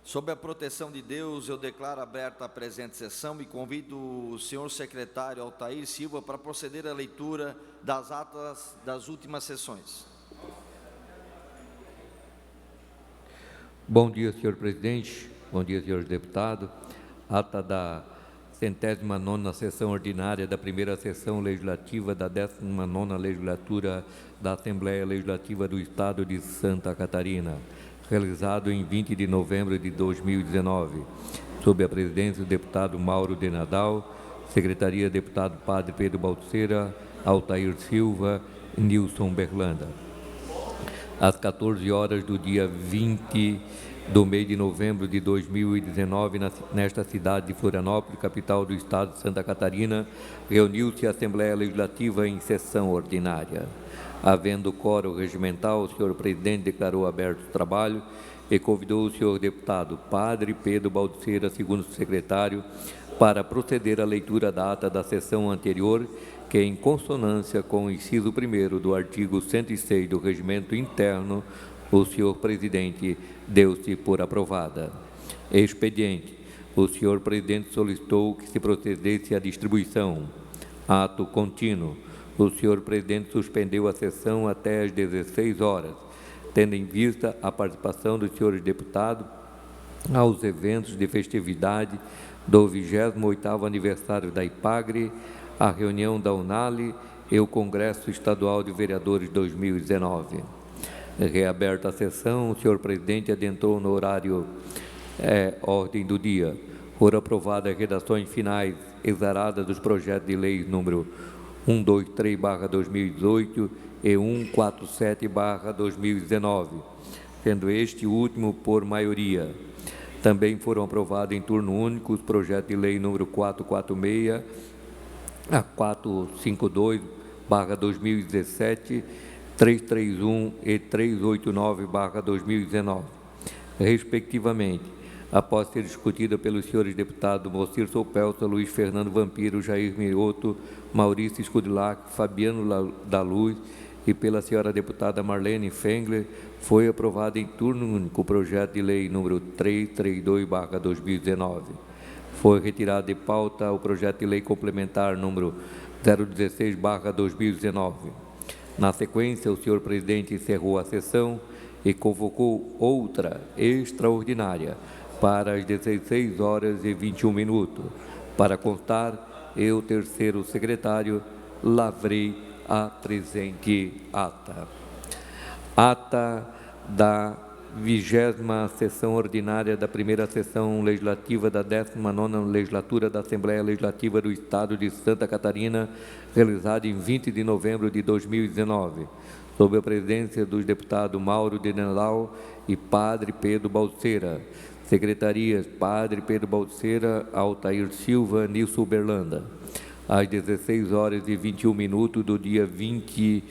Sob a proteção de Deus, eu declaro aberta a presente sessão e convido o senhor secretário Altair Silva para proceder à leitura das atas das últimas sessões. Bom dia, senhor presidente. Bom dia, senhores deputados. Ata da 109ª sessão ordinária da primeira sessão legislativa da 19ª legislatura da Assembleia Legislativa do Estado de Santa Catarina, realizado em 20 de novembro de 2019, sob a presidência do deputado Mauro de Nadal, secretaria deputado Padre Pedro Baltzeira, Altair Silva e Nilson Berlanda. Às 14 horas do dia 20 do mês de novembro de 2019, nesta cidade de Florianópolis, capital do estado de Santa Catarina, reuniu-se a Assembleia Legislativa em sessão ordinária. Havendo quórum regimental, o senhor presidente declarou aberto o trabalho e convidou o senhor deputado Padre Pedro Baltzeira, segundo secretário, para proceder à leitura da ata da sessão anterior, que, em consonância com o inciso 1º do artigo 106 do Regimento Interno, o senhor presidente deu-se por aprovada. Expediente. O senhor presidente solicitou que se procedesse à distribuição. Ato contínuo. O senhor presidente suspendeu a sessão até às 16 horas, tendo em vista a participação dos senhores deputados aos eventos de festividade do 28º aniversário da IPAGRE, a reunião da UNALI e o Congresso Estadual de Vereadores 2019. Reaberta a sessão, o senhor presidente adentrou no horário ordem do dia. Foram aprovadas as redações finais exaradas dos projetos de lei número 123/2018 e 147/2019, sendo este último por maioria. Também foram aprovados em turno único os projetos de lei número 446 a 452/2017, 331 e 389/2019, respectivamente, após ser discutida pelos senhores deputados Moacir Soupelsa, Luiz Fernando Vampiro, Jair Mioto, Maurício Scudillac, Fabiano da Luz e pela senhora deputada Marlene Fengler, foi aprovado em turno único o projeto de lei número 332/2019. Foi retirado de pauta o projeto de lei complementar número 016/2019. Na sequência, o senhor presidente encerrou a sessão e convocou outra extraordinária para as 16 horas e 21 minutos. Para constar, eu, terceiro secretário, lavrei a presente ata. Ata da 20ª sessão ordinária da primeira sessão legislativa da 19ª legislatura da Assembleia Legislativa do Estado de Santa Catarina, realizada em 20 de novembro de 2019, sob a presidência dos deputados Mauro de Nadal e Padre Pedro Baltzeira. Secretarias: Padre Pedro Baltzeira, Altair Silva, Nilson Berlanda. Às 16 horas e 21 minutos do dia 20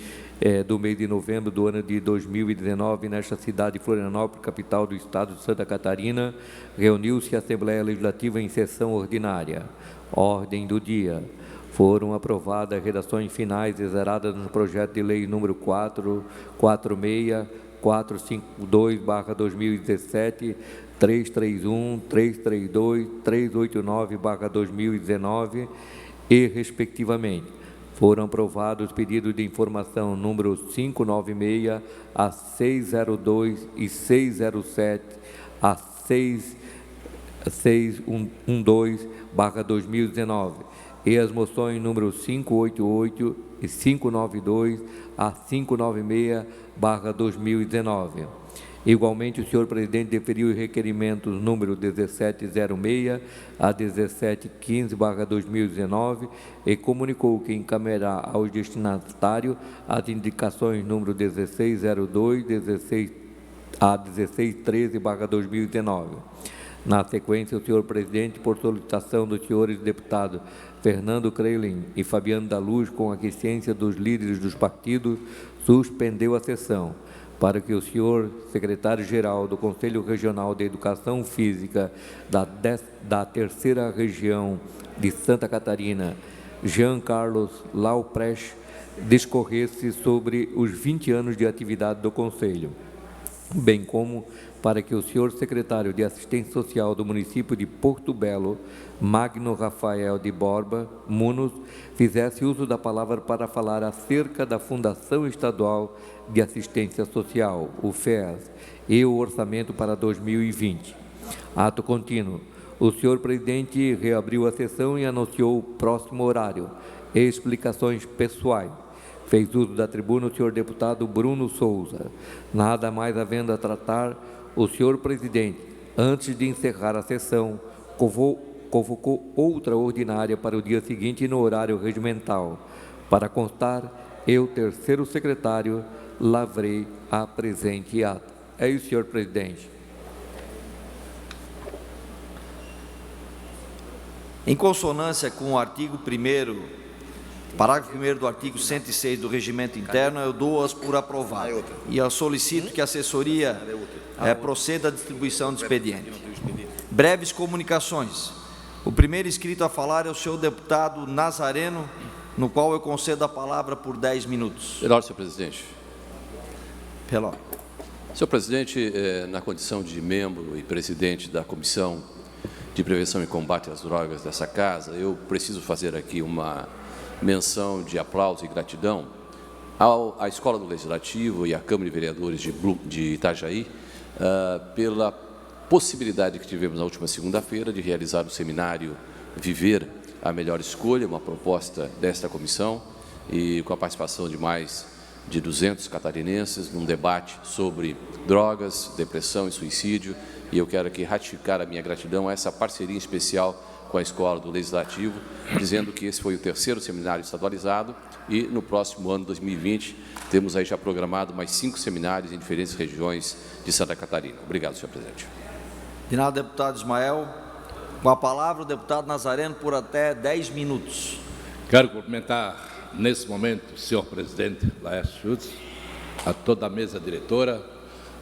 do mês de novembro do ano de 2019, nesta cidade de Florianópolis, capital do estado de Santa Catarina, reuniu-se a Assembleia Legislativa em sessão ordinária. Ordem do dia. Foram aprovadas redações finais exaradas no projeto de lei número 446, 452/2017, 331, 332, 389/2019 e, respectivamente, foram aprovados os pedidos de informação número 596 a 602 e 607 a 6612/2019 e as moções número 588 e 592 a 596/2019. Igualmente, o senhor presidente deferiu os requerimentos número 1706 a 1715/2019 e comunicou que encaminhará aos destinatários as indicações número 1602 a 1613/2019. Na sequência, o senhor presidente, por solicitação dos senhores deputados Fernando Kreilin e Fabiano da Luz, com aquiescência dos líderes dos partidos, suspendeu a sessão, para que o senhor secretário-geral do Conselho Regional de Educação Física da Terceira Região de Santa Catarina, Jean Carlos Lauprecht, discorresse sobre os 20 anos de atividade do Conselho. bem como para que o senhor secretário de Assistência Social do município de Porto Belo, Magno Rafael de Borba Munos, fizesse uso da palavra para falar acerca da Fundação Estadual de Assistência Social, o FEAS, e o orçamento para 2020. Ato contínuo. O senhor presidente reabriu a sessão e anunciou o próximo horário. Explicações pessoais. Fez uso da tribuna o senhor deputado Bruno Souza. Nada mais havendo a tratar, o senhor presidente, antes de encerrar a sessão, convocou outra ordinária para o dia seguinte no horário regimental. Para constar, eu, terceiro secretário, lavrei a presente ata. É isso, senhor presidente. Em consonância com o artigo 1º, parágrafo 1º do artigo 106 do Regimento Interno, eu dou-as por aprovado. E eu solicito que a assessoria proceda à distribuição do expediente. Breves comunicações. O primeiro inscrito a falar é o senhor deputado Nazareno, no qual eu concedo a palavra por 10 minutos. Pela ordem, senhor presidente. Pela ordem. Senhor presidente, na condição de membro e presidente da Comissão de Prevenção e Combate às Drogas dessa casa, eu preciso fazer aqui uma menção de aplauso e gratidão à Escola do Legislativo e à Câmara de Vereadores de Itajaí pela possibilidade que tivemos na última segunda-feira de realizar o seminário Viver a Melhor Escolha, uma proposta desta comissão, e com a participação de mais de 200 catarinenses num debate sobre drogas, depressão e suicídio, e eu quero aqui ratificar a minha gratidão a essa parceria especial com a Escola do Legislativo, dizendo que esse foi o terceiro seminário estadualizado e no próximo ano, 2020, temos aí já programado mais 5 seminários em diferentes regiões de Santa Catarina. Obrigado, senhor presidente. De nada, deputado Ismael. Com a palavra, o deputado Nazareno, por até 10 minutos. Quero cumprimentar, nesse momento, o senhor presidente Laércio Schultz, a toda a mesa diretora,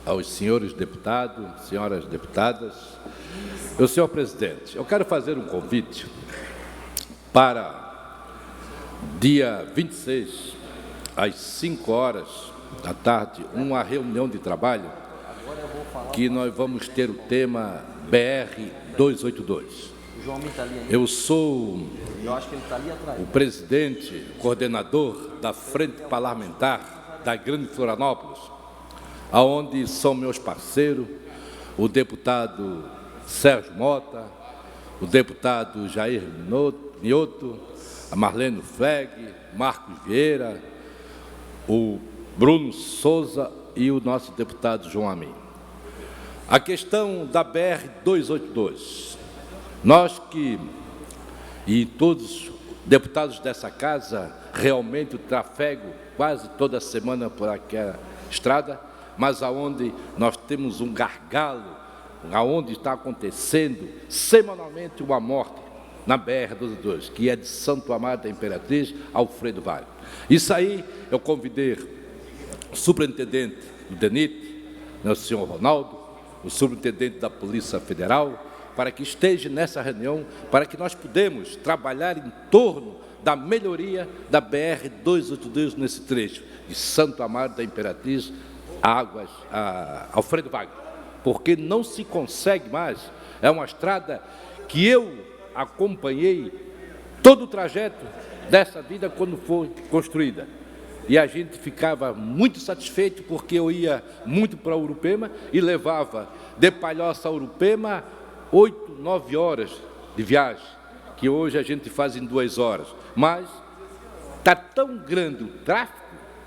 aos senhores deputados, senhoras deputadas. Meu senhor presidente, eu quero fazer um convite para dia 26, às 5 horas da tarde, uma reunião de trabalho que nós vamos ter o tema BR-282. Eu sou o presidente, coordenador da Frente Parlamentar da Grande Florianópolis, aonde são meus parceiros o deputado Sérgio Mota, o deputado Jair Mioto, a Marlene Fleg, Marcos Vieira, o Bruno Souza e o nosso deputado João Amin. A questão da BR-282, nós e todos os deputados dessa casa, realmente o trafego quase toda semana por aquela estrada, mas aonde nós temos um gargalo, aonde está acontecendo semanalmente uma morte na BR-282, que é de Santo Amaro da Imperatriz, Alfredo Vale. Isso aí eu convidei o superintendente do DENIT, o senhor Ronaldo, o superintendente da Polícia Federal, para que esteja nessa reunião, para que nós podemos trabalhar em torno da melhoria da BR-282 nesse trecho, de Santo Amaro da Imperatriz, a Alfredo Wagner, porque não se consegue mais. É uma estrada que eu acompanhei todo o trajeto dessa vida quando foi construída. E a gente ficava muito satisfeito porque eu ia muito para Urupema e levava de Palhoça a Urupema 8, 9 horas de viagem, que hoje a gente faz em 2 horas. Mas está tão grande o tráfego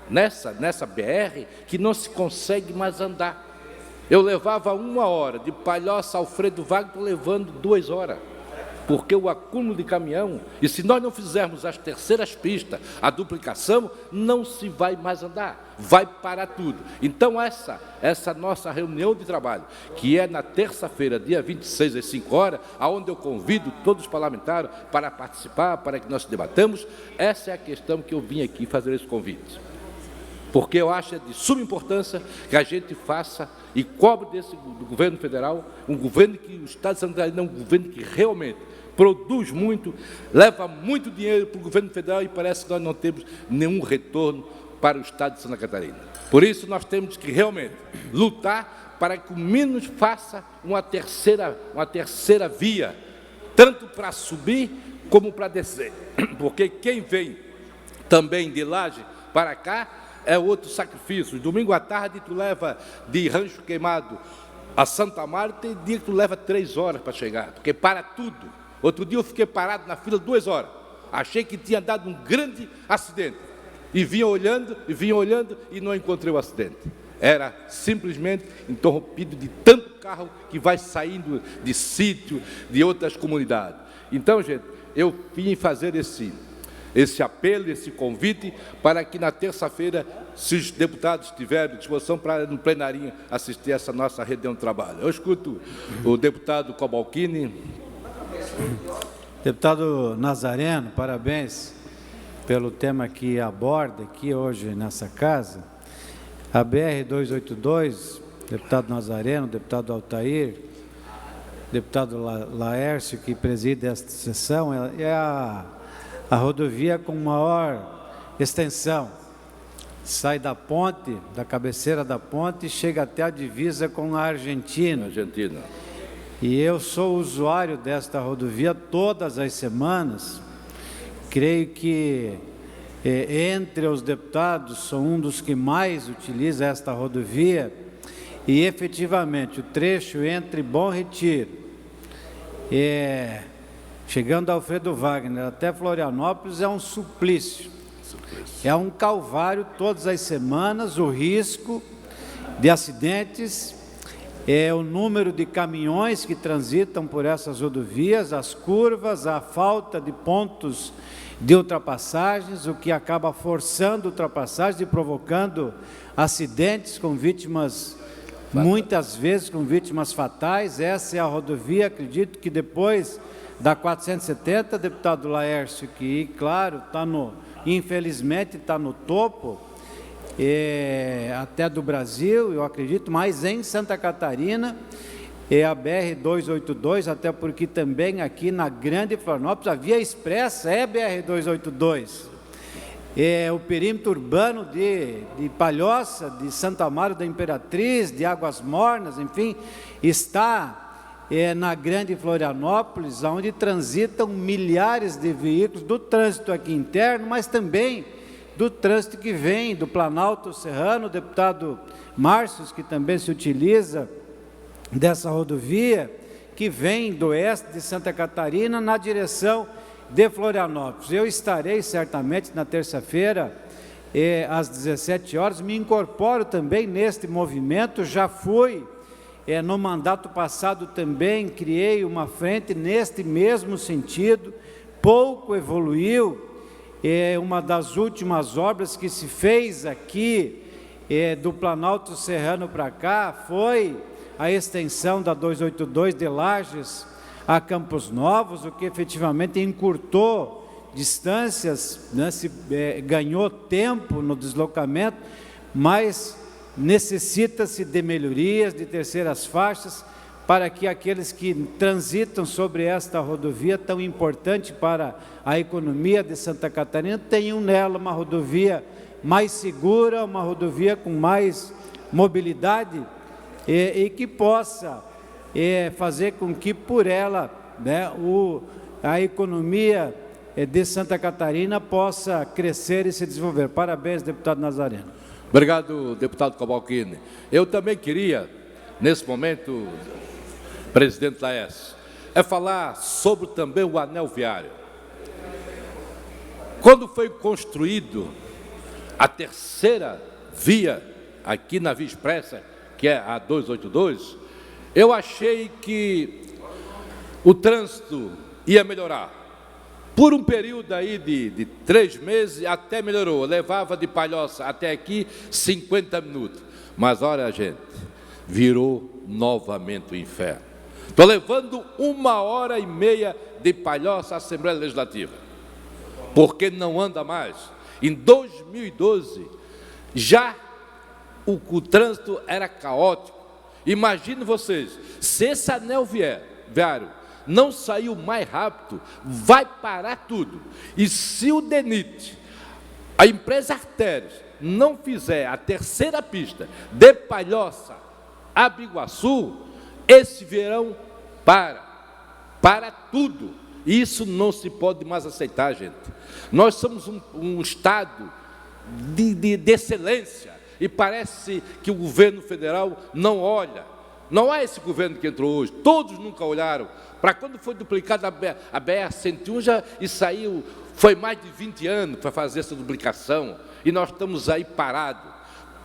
nessa BR que não se consegue mais andar. Eu levava 1 hora de Palhoça a Alfredo Wagner, levando 2 horas, porque o acúmulo de caminhão, e se nós não fizermos as terceiras pistas, a duplicação, não se vai mais andar, vai parar tudo. Então essa nossa reunião de trabalho, que é na terça-feira, dia 26, às 5 horas, onde eu convido todos os parlamentares para participar, para que nós debatamos, essa é a questão que eu vim aqui fazer esse convite. Porque eu acho de suma importância que a gente faça e cobre do governo federal, um governo que o Estado de Santa Catarina é um governo que realmente produz muito, leva muito dinheiro para o governo federal e parece que nós não temos nenhum retorno para o Estado de Santa Catarina. Por isso, nós temos que realmente lutar para que o Minas faça uma terceira via, tanto para subir como para descer. Porque quem vem também de Laje para cá é outro sacrifício. Domingo à tarde, tu leva de Rancho Queimado a Santa Marta e dia que tu leva 3 horas para chegar, porque para tudo. Outro dia eu fiquei parado na fila 2 horas. Achei que tinha dado um grande acidente. E vinha olhando e não encontrei o acidente. Era simplesmente interrompido de tanto carro que vai saindo de sítio, de outras comunidades. Então, gente, eu vim fazer esse apelo, esse convite, para que na terça-feira, se os deputados tiverem disposição para no plenarinho assistir essa nossa reunião de trabalho. Eu escuto o deputado Cavalcini. Deputado Nazareno, parabéns pelo tema que aborda aqui hoje nessa casa. A BR-282, deputado Nazareno, deputado Altair, deputado Laércio, que preside esta sessão, é a rodovia com maior extensão. Sai da ponte, da cabeceira da ponte, e chega até a divisa com a Argentina. E eu sou usuário desta rodovia todas as semanas. Creio que entre os deputados sou um dos que mais utiliza esta rodovia. E efetivamente o trecho entre Bom Retiro, chegando a Alfredo Wagner até Florianópolis, é um suplício. É um calvário todas as semanas, o risco de acidentes, o número de caminhões que transitam por essas rodovias, as curvas, a falta de pontos de ultrapassagens, o que acaba forçando ultrapassagens e provocando acidentes com vítimas, muitas vezes com vítimas fatais. Essa é a rodovia, acredito que depois da 470, deputado Laércio, que, claro, infelizmente está no topo, até do Brasil, eu acredito, mas em Santa Catarina, a BR-282, até porque também aqui na Grande Florianópolis, a via expressa é BR-282. O perímetro urbano de Palhoça, de Santa Amaro da Imperatriz, de Águas Mornas, enfim, está na Grande Florianópolis, onde transitam milhares de veículos do trânsito aqui interno, mas também do trânsito que vem do Planalto Serrano, o deputado Márcio, que também se utiliza dessa rodovia, que vem do oeste de Santa Catarina na direção de Florianópolis. Eu estarei certamente na terça-feira, às 17 horas, me incorporo também neste movimento. Já fui, no mandato passado também, criei uma frente neste mesmo sentido, pouco evoluiu. Uma das últimas obras que se fez aqui, do Planalto Serrano para cá, foi a extensão da 282 de Lages a Campos Novos, o que efetivamente encurtou distâncias, né, ganhou tempo no deslocamento, mas necessita-se de melhorias, de terceiras faixas, para que aqueles que transitam sobre esta rodovia tão importante para a economia de Santa Catarina tenham nela uma rodovia mais segura, uma rodovia com mais mobilidade e que possa fazer com que por ela, né, a economia de Santa Catarina possa crescer e se desenvolver. Parabéns, deputado Nazareno. Obrigado, deputado Cavalcini. Eu também queria, nesse momento, presidente Laércio, falar sobre também o anel viário. Quando foi construído a terceira via aqui na Via Expressa, que é a 282, eu achei que o trânsito ia melhorar. Por um período aí de 3 meses, até melhorou. Levava de Palhoça até aqui 50 minutos. Mas olha, gente, virou novamente o inferno. Estou levando 1h30 de Palhoça à Assembleia Legislativa, porque não anda mais. Em 2012, já o trânsito era caótico. Imagine vocês, se esse anel viário não saiu mais rápido, vai parar tudo. E se o DENIT, a empresa Artérias, não fizer a terceira pista de Palhoça a Biguaçu, esse verão para tudo. Isso não se pode mais aceitar, gente. Nós somos um estado de excelência e parece que o governo federal não olha. Não é esse governo que entrou hoje, todos nunca olharam. Para quando foi duplicada a BR-101, e saiu, foi mais de 20 anos para fazer essa duplicação, e nós estamos aí parados.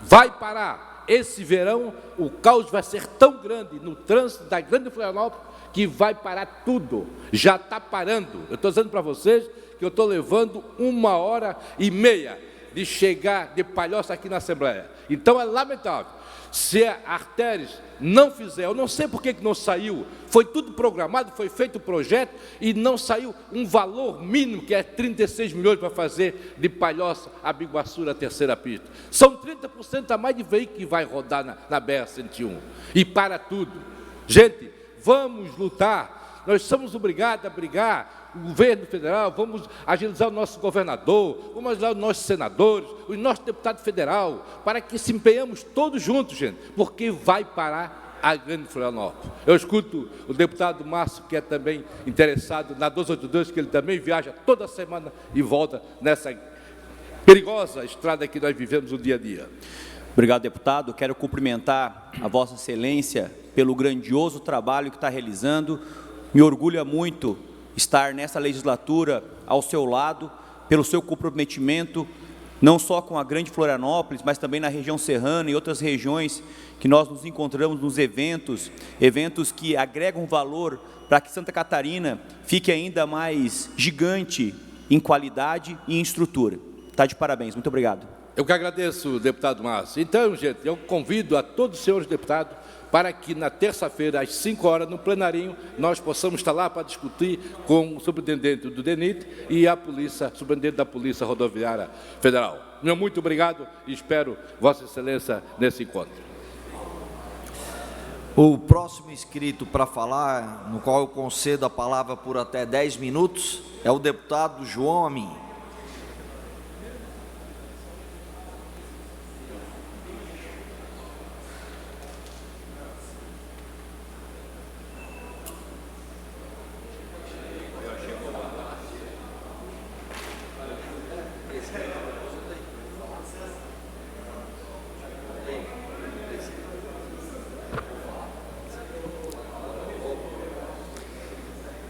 Vai parar. Esse verão, o caos vai ser tão grande no trânsito da Grande Florianópolis, que vai parar tudo. Já está parando. Eu estou dizendo para vocês que eu estou levando 1h30 de chegar de Palhoça aqui na Assembleia. Então, é lamentável. Se a Artéries não fizer, eu não sei por que não saiu, foi tudo programado, foi feito o projeto e não saiu um valor mínimo, que é 36 milhões para fazer de Palhoça a Biguaçu a terceira pista. São 30% a mais de veículo que vai rodar na BR-101. E para tudo. Gente, vamos lutar, nós somos obrigados a brigar, o governo federal, vamos agilizar o nosso governador, vamos agilizar os nossos senadores, os nossos deputados federais, para que se empenhamos todos juntos, gente, porque vai parar a Grande Florianópolis. Eu escuto o deputado Márcio, que é também interessado na 282, que ele também viaja toda semana e volta nessa perigosa estrada que nós vivemos o dia a dia. Obrigado, deputado. Quero cumprimentar a Vossa Excelência pelo grandioso trabalho que está realizando. Me orgulha muito estar nessa legislatura ao seu lado, pelo seu comprometimento, não só com a Grande Florianópolis, mas também na região serrana e outras regiões que nós nos encontramos nos eventos que agregam valor para que Santa Catarina fique ainda mais gigante em qualidade e em estrutura. Está de parabéns. Muito obrigado. Eu que agradeço, deputado Márcio. Então, gente, eu convido a todos os senhores deputados para que na terça-feira, às 5 horas, no plenarinho, nós possamos estar lá para discutir com o superintendente do DENIT e a polícia, superintendente da Polícia Rodoviária Federal. Meu muito obrigado e espero Vossa Excelência nesse encontro. O próximo inscrito para falar, no qual eu concedo a palavra por até 10 minutos, é o deputado João Amin.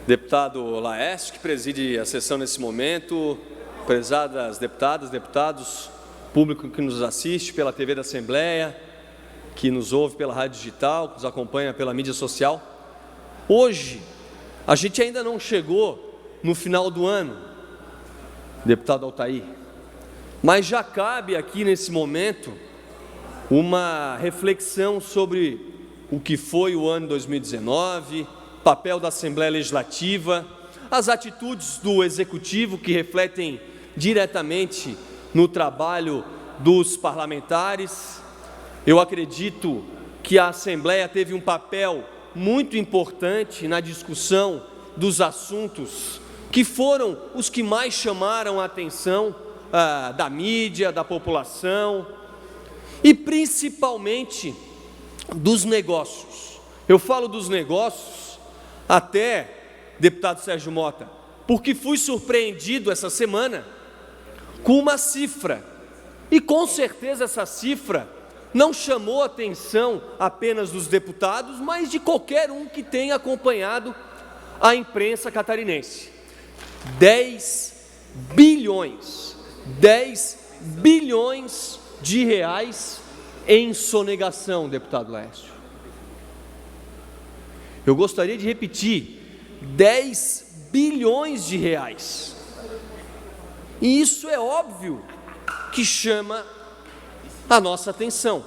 Deputado Laeste, que preside a sessão nesse momento, prezadas deputadas, deputados, público que nos assiste pela TV da Assembleia, que nos ouve pela rádio digital, que nos acompanha pela mídia social. Hoje, a gente ainda não chegou no final do ano, deputado Altair, mas já cabe aqui nesse momento uma reflexão sobre o que foi o ano 2019, papel da Assembleia Legislativa, as atitudes do Executivo que refletem diretamente no trabalho dos parlamentares. Eu acredito que a Assembleia teve um papel muito importante na discussão dos assuntos que foram os que mais chamaram a atenção da mídia, da população e principalmente dos negócios. Eu falo dos negócios até, deputado Sérgio Mota, porque fui surpreendido essa semana com uma cifra, e com certeza essa cifra não chamou a atenção apenas dos deputados, mas de qualquer um que tenha acompanhado a imprensa catarinense. 10 bilhões de reais em sonegação, deputado Laércio. Eu gostaria de repetir, 10 bilhões de reais. E isso é óbvio que chama a nossa atenção.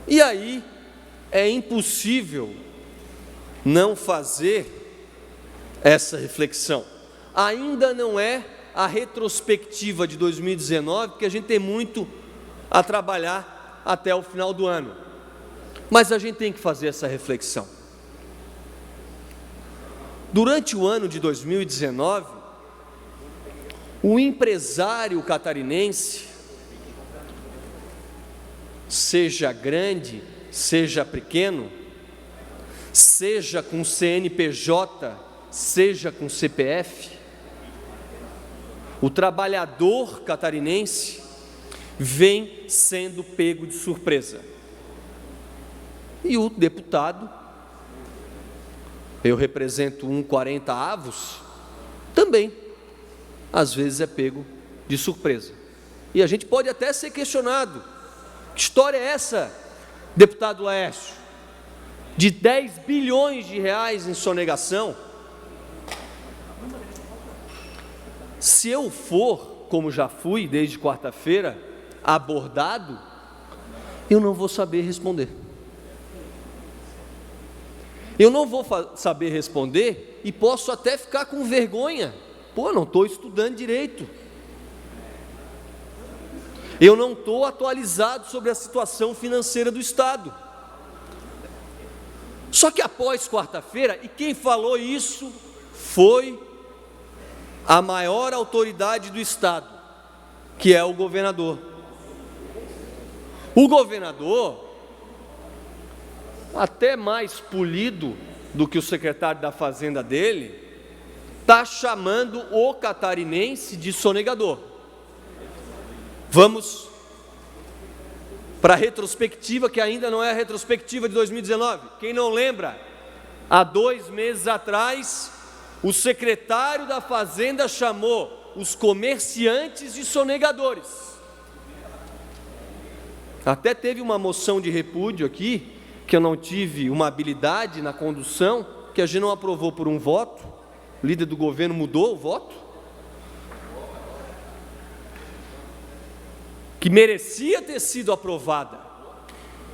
E aí é impossível não fazer essa reflexão. Ainda não é a retrospectiva de 2019, porque a gente tem muito a trabalhar até o final do ano. Mas a gente tem que fazer essa reflexão. Durante o ano de 2019, O empresário catarinense, seja grande, seja pequeno, seja com CNPJ, seja com CPF, o trabalhador catarinense vem sendo pego de surpresa. E o deputado, eu represento 1,40 avos, também, às vezes é pego de surpresa. E a gente pode até ser questionado: que história é essa, deputado Laércio, de 10 bilhões de reais em sonegação? Se eu for, como já fui desde quarta-feira, abordado, eu não vou saber responder. Eu não vou saber responder e posso até ficar com vergonha. Pô, não estou estudando direito. Eu não estou atualizado sobre a situação financeira do Estado. Só que após quarta-feira, e quem falou isso foi a maior autoridade do Estado, que é o governador. O governador, até mais polido do que o secretário da Fazenda dele, está chamando o catarinense de sonegador. Vamos para a retrospectiva, que ainda não é a retrospectiva de 2019. Quem não lembra, há 2 meses atrás, o secretário da Fazenda chamou os comerciantes de sonegadores. Até teve uma moção de repúdio aqui, que eu não tive uma habilidade na condução, que a gente não aprovou por um voto, o líder do governo mudou o voto, que merecia ter sido aprovada,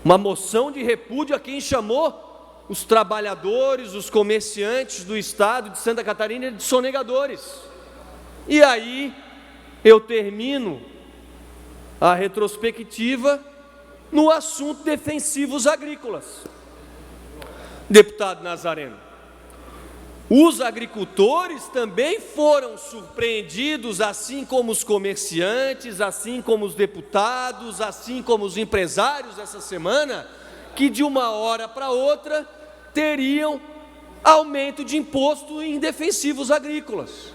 uma moção de repúdio a quem chamou os trabalhadores, os comerciantes do estado de Santa Catarina de sonegadores. E aí eu termino a retrospectiva no assunto defensivos agrícolas. Deputado Nazareno, os agricultores também foram surpreendidos, assim como os comerciantes, assim como os deputados, assim como os empresários essa semana, que de uma hora para outra teriam aumento de imposto em defensivos agrícolas.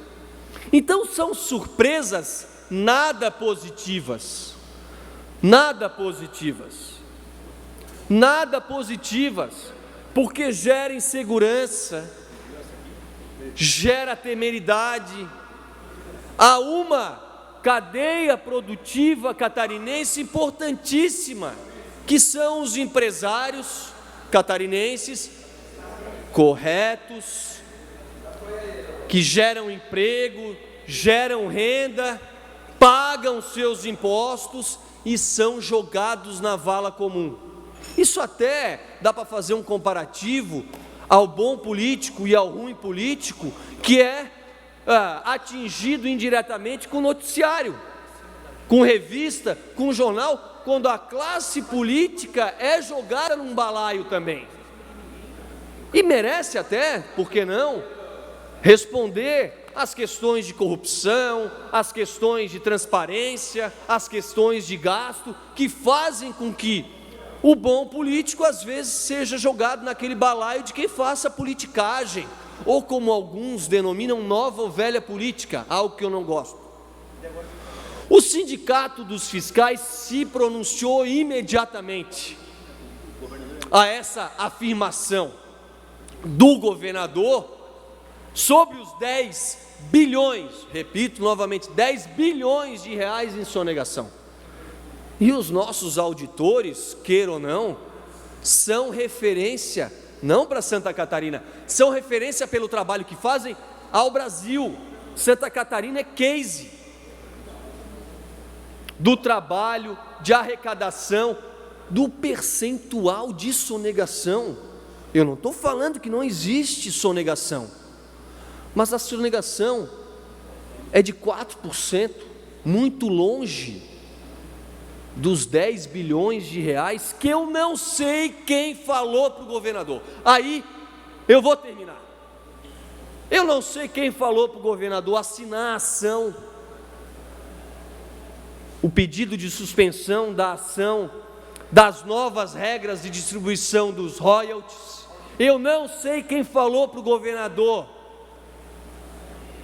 Então são surpresas nada positivas, porque gera insegurança, gera temeridade a uma cadeia produtiva catarinense importantíssima, que são os empresários catarinenses corretos, que geram emprego, geram renda, pagam seus impostos e são jogados na vala comum. Isso até dá para fazer um comparativo ao bom político e ao ruim político, que é atingido indiretamente com noticiário, com revista, com jornal, quando a classe política é jogada num balaio também. E merece até, por que não, responder às questões de corrupção, às questões de transparência, às questões de gasto, que fazem com que o bom político às vezes seja jogado naquele balaio de quem faça politicagem, ou como alguns denominam, nova ou velha política, algo que eu não gosto. O Sindicato dos Fiscais se pronunciou imediatamente a essa afirmação do governador sobre os 10 bilhões, repito novamente, 10 bilhões de reais em sonegação. E os nossos auditores, queira ou não, são referência, não para Santa Catarina, são referência pelo trabalho que fazem ao Brasil. Santa Catarina é case do trabalho, de arrecadação, do percentual de sonegação. Eu não estou falando que não existe sonegação, mas a sonegação é de 4%, muito longe dos 10 bilhões de reais, que eu não sei quem falou para o governador. Aí, eu vou terminar. Eu não sei quem falou para o governador assinar a ação o pedido de suspensão da ação das novas regras de distribuição dos royalties. Eu não sei quem falou para o governador,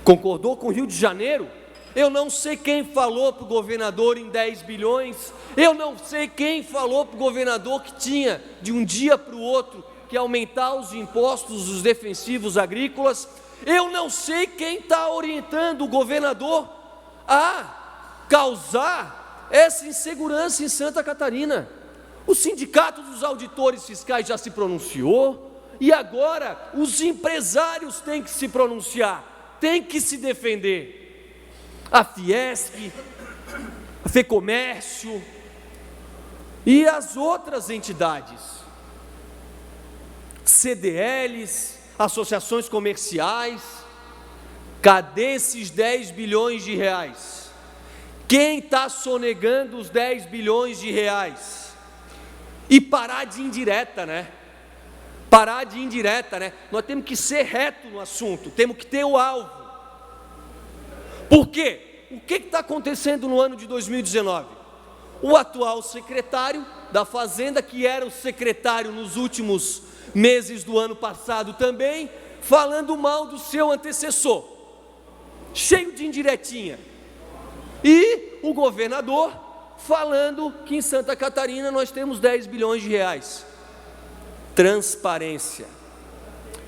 concordou com o Rio de Janeiro? Eu não sei quem falou para o governador em 10 bilhões, eu não sei quem falou para o governador que tinha, de um dia para o outro, que aumentar os impostos dos defensivos agrícolas. Eu não sei quem está orientando o governador a causar essa insegurança em Santa Catarina. O Sindicato dos Auditores Fiscais já se pronunciou, e agora os empresários têm que se pronunciar, têm que se defender. A Fiesp, a FEComércio e as outras entidades, CDLs, associações comerciais. Cadê esses 10 bilhões de reais? Quem está sonegando os 10 bilhões de reais? E parar de indireta, né? Parar de indireta, né? Nós temos que ser reto no assunto, temos que ter o alvo. Por quê? O que está acontecendo no ano de 2019? O atual secretário da Fazenda, que era o secretário nos últimos meses do ano passado também, falando mal do seu antecessor, cheio de indiretinha. E o governador falando que em Santa Catarina nós temos 10 bilhões de reais. Transparência.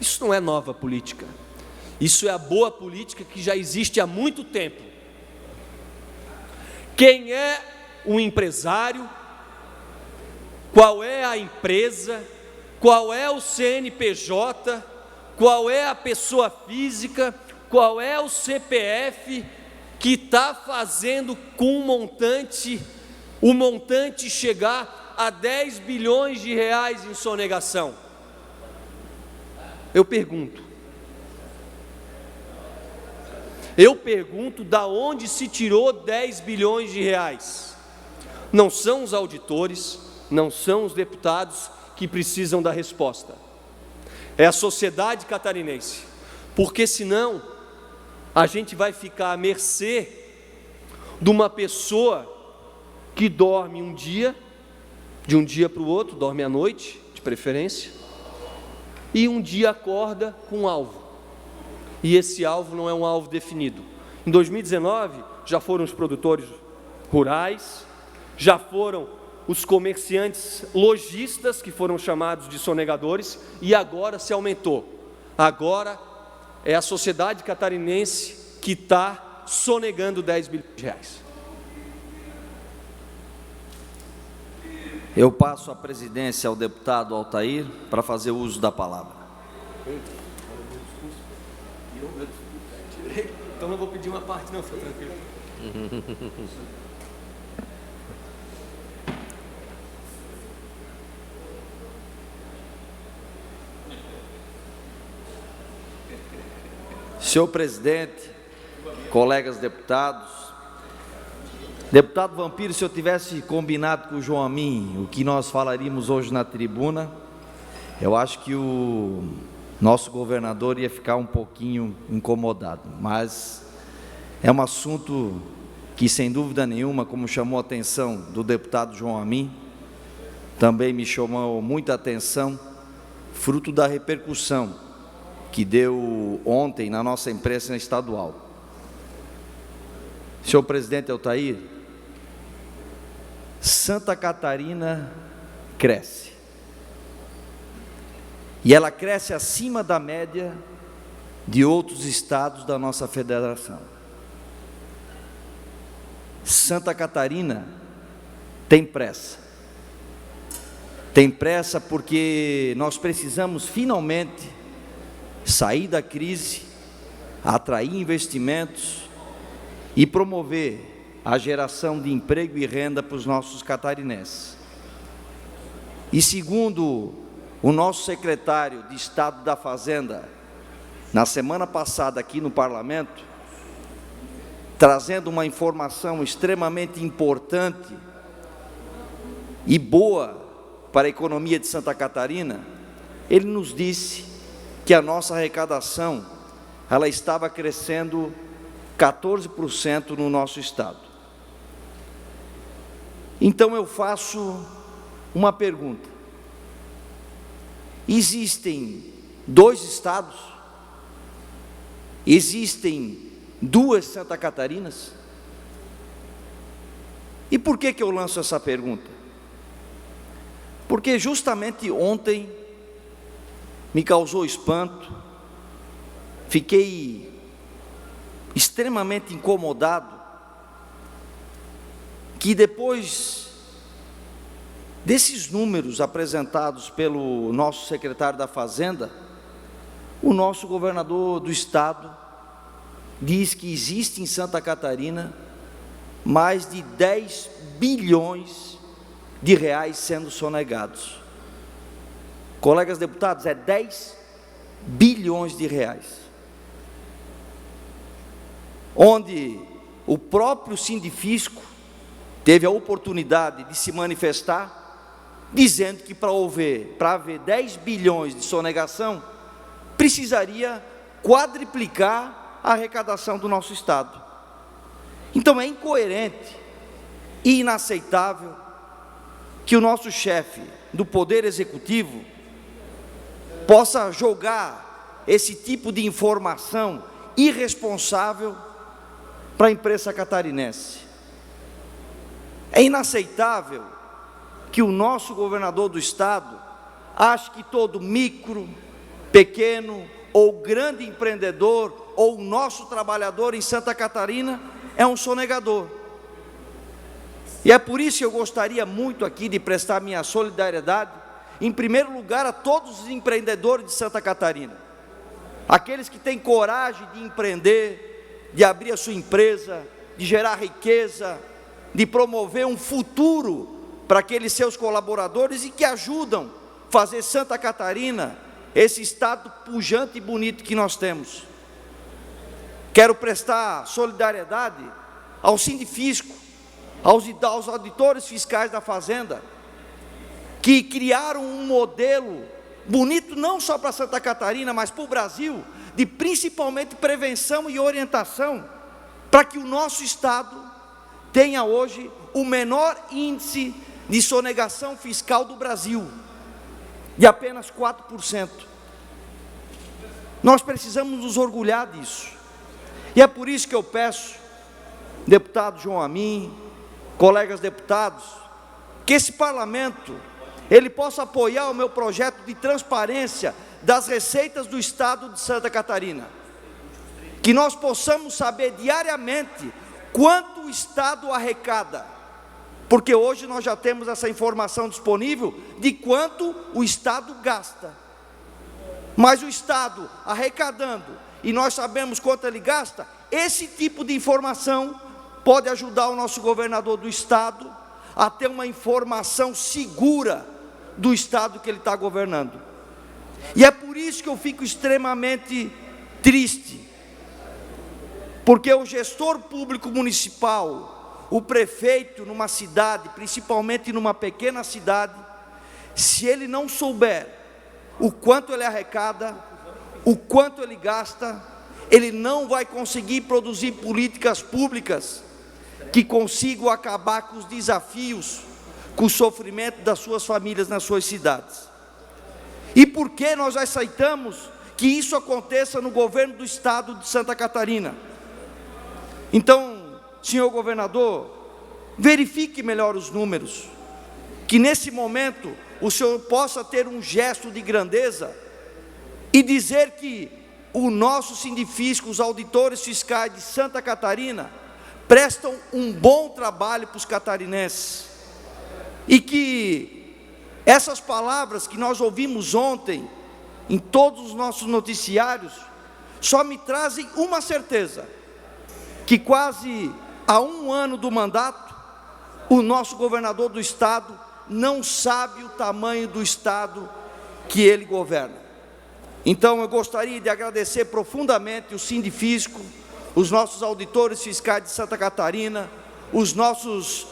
Isso não é nova política. Isso é a boa política que já existe há muito tempo. Quem é o empresário? Qual é a empresa? Qual é o CNPJ? Qual é a pessoa física? Qual é o CPF que está fazendo com o montante chegar a 10 bilhões de reais em sonegação? Eu pergunto, da onde se tirou 10 bilhões de reais? Não são os auditores, não são os deputados que precisam da resposta. É a sociedade catarinense, porque senão a gente vai ficar à mercê de uma pessoa que dorme um dia, de um dia para o outro, dorme à noite, de preferência, e um dia acorda com um alvo. E esse alvo não é um alvo definido. Em 2019, já foram os produtores rurais, já foram os comerciantes lojistas, que foram chamados de sonegadores, e agora se aumentou. Agora é a sociedade catarinense que está sonegando 10 bilhões de reais. Eu passo a presidência ao deputado Altair para fazer uso da palavra. Então não vou pedir uma parte não, fica tranquilo. Senhor presidente, colegas deputados, deputado Vampiro, se eu tivesse combinado com o João Amin o que nós falaríamos hoje na tribuna, eu acho que o nosso governador ia ficar um pouquinho incomodado, mas é um assunto que, sem dúvida nenhuma, como chamou a atenção do deputado João Amin, também me chamou muita atenção, fruto da repercussão que deu ontem na nossa imprensa estadual. Senhor presidente Altair, Santa Catarina cresce. E ela cresce acima da média de outros estados da nossa federação. Santa Catarina tem pressa. Tem pressa porque nós precisamos finalmente sair da crise, atrair investimentos e promover a geração de emprego e renda para os nossos catarinenses. E segundo o nosso secretário de Estado da Fazenda, na semana passada aqui no Parlamento, trazendo uma informação extremamente importante e boa para a economia de Santa Catarina, ele nos disse que a nossa arrecadação, ela estava crescendo 14% no nosso estado. Então eu faço uma pergunta: existem 2 estados? Existem 2 Santa Catarinas? E por que eu lanço essa pergunta? Porque justamente ontem me causou espanto, fiquei extremamente incomodado, que depois desses números apresentados pelo nosso secretário da Fazenda, o nosso governador do estado diz que existe em Santa Catarina mais de 10 bilhões de reais sendo sonegados. Colegas deputados, é 10 bilhões de reais. Onde o próprio Sindifisco teve a oportunidade de se manifestar, dizendo que para haver 10 bilhões de sonegação, precisaria quadriplicar a arrecadação do nosso estado. Então é incoerente e inaceitável que o nosso chefe do Poder Executivo possa jogar esse tipo de informação irresponsável para a imprensa catarinense. É inaceitável que o nosso governador do estado ache que todo micro, pequeno ou grande empreendedor ou nosso trabalhador em Santa Catarina é um sonegador. E é por isso que eu gostaria muito aqui de prestar minha solidariedade, em primeiro lugar, a todos os empreendedores de Santa Catarina, aqueles que têm coragem de empreender, de abrir a sua empresa, de gerar riqueza, de promover um futuro para aqueles seus colaboradores e que ajudam a fazer Santa Catarina esse estado pujante e bonito que nós temos. Quero prestar solidariedade ao Sindifisco, aos auditores fiscais da Fazenda, que criaram um modelo bonito não só para Santa Catarina, mas para o Brasil, de principalmente prevenção e orientação, para que o nosso estado tenha hoje o menor índice de sonegação fiscal do Brasil, de apenas 4%. Nós precisamos nos orgulhar disso. E é por isso que eu peço, deputado João Amin, colegas deputados, que esse parlamento, ele possa apoiar o meu projeto de transparência das receitas do estado de Santa Catarina, que nós possamos saber diariamente quanto o estado arrecada, porque hoje nós já temos essa informação disponível de quanto o estado gasta, mas o estado arrecadando e nós sabemos quanto ele gasta, esse tipo de informação pode ajudar o nosso governador do estado a ter uma informação segura do estado que ele está governando. E é por isso que eu fico extremamente triste, porque o gestor público municipal, o prefeito numa cidade, principalmente numa pequena cidade, se ele não souber o quanto ele arrecada, o quanto ele gasta, ele não vai conseguir produzir políticas públicas que consigam acabar com os desafios, com o sofrimento das suas famílias nas suas cidades. E por que nós aceitamos que isso aconteça no governo do estado de Santa Catarina? Então, senhor governador, verifique melhor os números, que nesse momento o senhor possa ter um gesto de grandeza e dizer que o nosso Sindifisco, os auditores fiscais de Santa Catarina, prestam um bom trabalho para os catarinenses, e que essas palavras que nós ouvimos ontem, em todos os nossos noticiários, só me trazem uma certeza, que quase há 1 ano do mandato, o nosso governador do estado não sabe o tamanho do estado que ele governa. Então eu gostaria de agradecer profundamente o Sindifisco, os nossos auditores fiscais de Santa Catarina, os nossos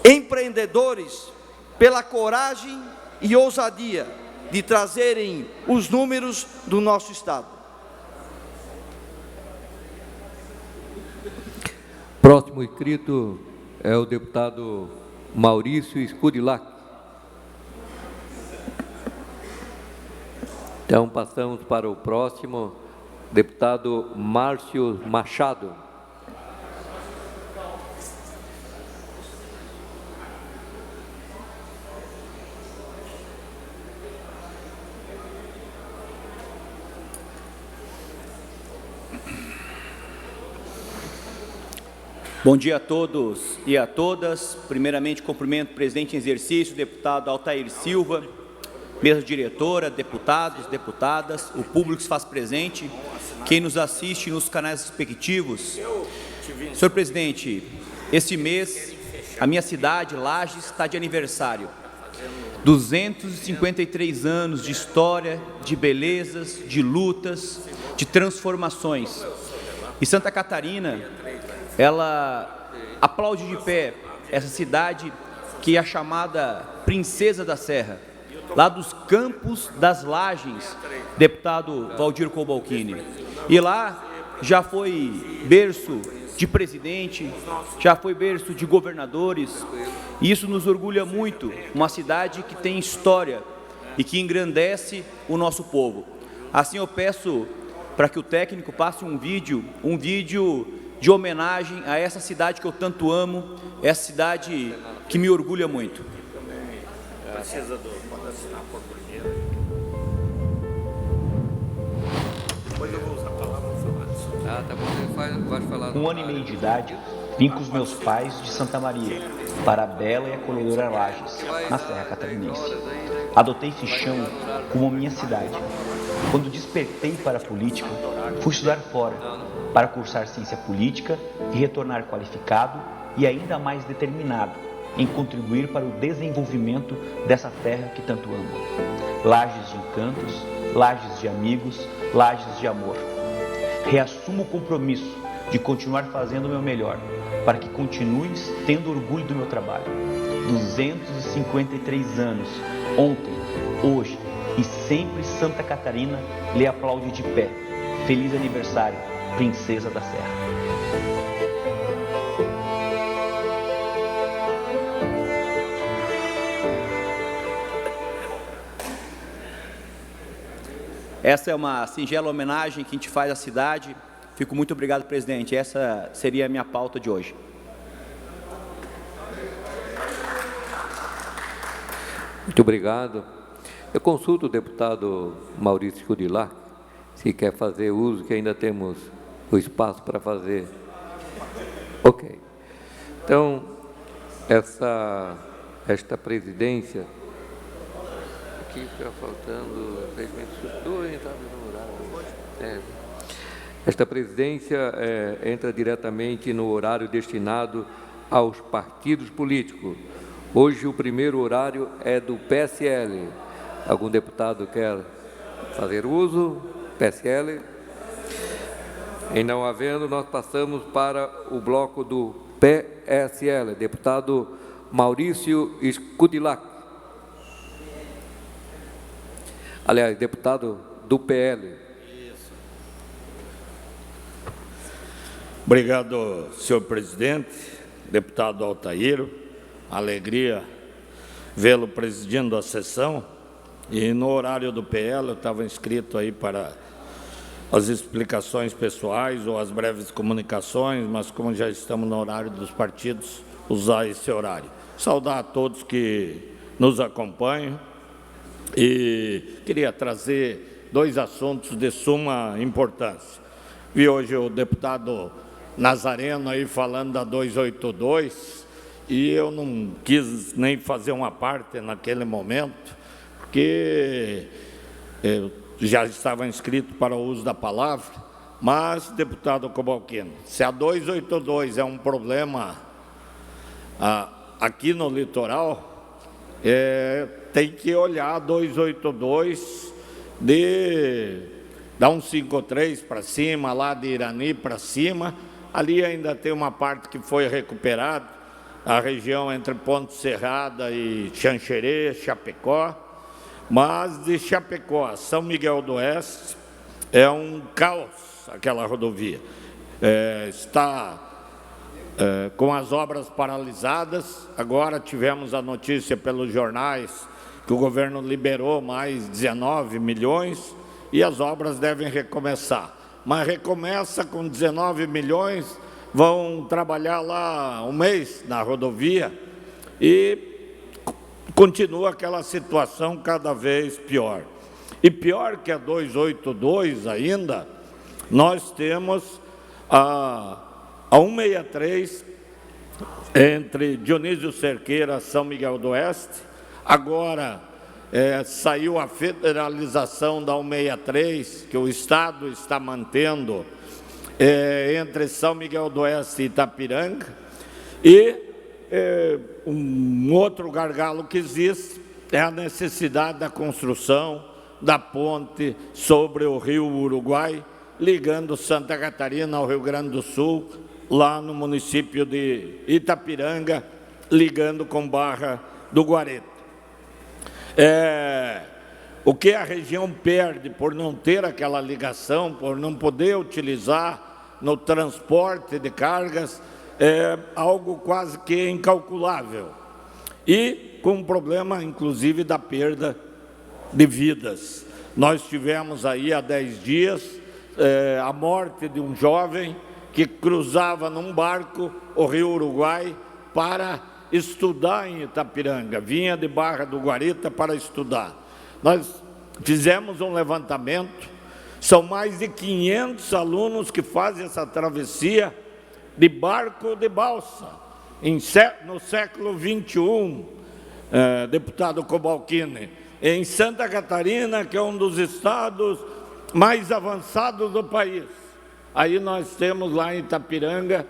empreendedores, pela coragem e ousadia de trazerem os números do nosso estado. Próximo inscrito é o deputado Maurício Scudilac. Então, passamos para o próximo, deputado Márcio Machado. Bom dia a todos e a todas. Primeiramente, cumprimento o presidente em exercício, deputado Altair Silva, mesa diretora, deputados, deputadas, o público que se faz presente, quem nos assiste nos canais respectivos. Senhor presidente, este mês, a minha cidade, Lages, está de aniversário. 253 anos de história, de belezas, de lutas, de transformações. E Santa Catarina, ela aplaude de pé essa cidade que é a chamada Princesa da Serra, lá dos Campos das Lajes, deputado Valdir Cobalcini. E lá já foi berço de presidente, já foi berço de governadores, e isso nos orgulha muito, uma cidade que tem história e que engrandece o nosso povo. Assim eu peço para que o técnico passe um vídeo de homenagem a essa cidade que eu tanto amo, essa cidade que me orgulha muito. Pode assinar por primeiro. Depois eu vou usar a palavra para falar. Tá bom, pode falar. Com 1 ano e meio de idade, vim com os meus pais de Santa Maria para a bela e acolhedora Lages, na Serra Catarinense. Adotei esse chão como minha cidade. Quando despertei para a política, fui estudar fora, para cursar ciência política e retornar qualificado e ainda mais determinado em contribuir para o desenvolvimento dessa terra que tanto amo. Lages de encantos, lajes de amigos, lajes de amor. Reassumo o compromisso de continuar fazendo o meu melhor, para que continues tendo orgulho do meu trabalho. 253 anos, ontem, hoje e sempre Santa Catarina lhe aplaude de pé. Feliz aniversário, Princesa da Serra. Essa é uma singela homenagem que a gente faz à cidade. Fico muito obrigado, presidente. Essa seria a minha pauta de hoje. Muito obrigado. Eu consulto o deputado Maurício Scudilac, se quer fazer uso, que ainda temos o espaço para fazer. Ok. Então, esta presidência, aqui está faltando 6 minutos, esta presidência entra diretamente no horário destinado aos partidos políticos. Hoje o primeiro horário é do PSL. Algum deputado quer fazer uso? PSL? Em não havendo, nós passamos para o bloco do PSL. Deputado Maurício Scudilac. Aliás, deputado do PL. Isso. Obrigado, senhor presidente, deputado Altair. Alegria vê-lo presidindo a sessão. E no horário do PL eu estava inscrito aí para as explicações pessoais ou as breves comunicações, mas como já estamos no horário dos partidos, usar esse horário. Saudar a todos que nos acompanham e queria trazer 2 assuntos de suma importância. Vi hoje o deputado Nazareno aí falando da 282 e eu não quis nem fazer uma parte naquele momento, porque eu já estava inscrito para o uso da palavra, mas, deputado Cobalcini, se a 282 é um problema aqui no litoral, tem que olhar a 282 da 153 para cima, lá de Irani para cima. Ali ainda tem uma parte que foi recuperada, a região entre Ponte Serrada e Xanxerê, Chapecó. Mas de Chapecó a São Miguel do Oeste é um caos aquela rodovia. Está com as obras paralisadas. Agora tivemos a notícia pelos jornais que o governo liberou mais 19 milhões e as obras devem recomeçar. Mas recomeça com 19 milhões, vão trabalhar lá um mês na rodovia e continua aquela situação cada vez pior. E pior que a 282 ainda, nós temos a 163 entre Dionísio Cerqueira e São Miguel do Oeste. Agora saiu a federalização da 163, que o Estado está mantendo entre São Miguel do Oeste e Itapiranga. E um outro gargalo que existe é a necessidade da construção da ponte sobre o rio Uruguai, ligando Santa Catarina ao Rio Grande do Sul, lá no município de Itapiranga, ligando com Barra do Guareta. O que a região perde por não ter aquela ligação, por não poder utilizar no transporte de cargas, é algo quase que incalculável. E com o problema, inclusive, da perda de vidas. Nós tivemos aí há 10 dias a morte de um jovem que cruzava num barco o rio Uruguai para estudar em Itapiranga, vinha de Barra do Guarita para estudar. Nós fizemos um levantamento, são mais de 500 alunos que fazem essa travessia de barco de balsa, no século XXI, deputado Cobalcini, em Santa Catarina, que é um dos estados mais avançados do país. Aí nós temos lá em Itapiranga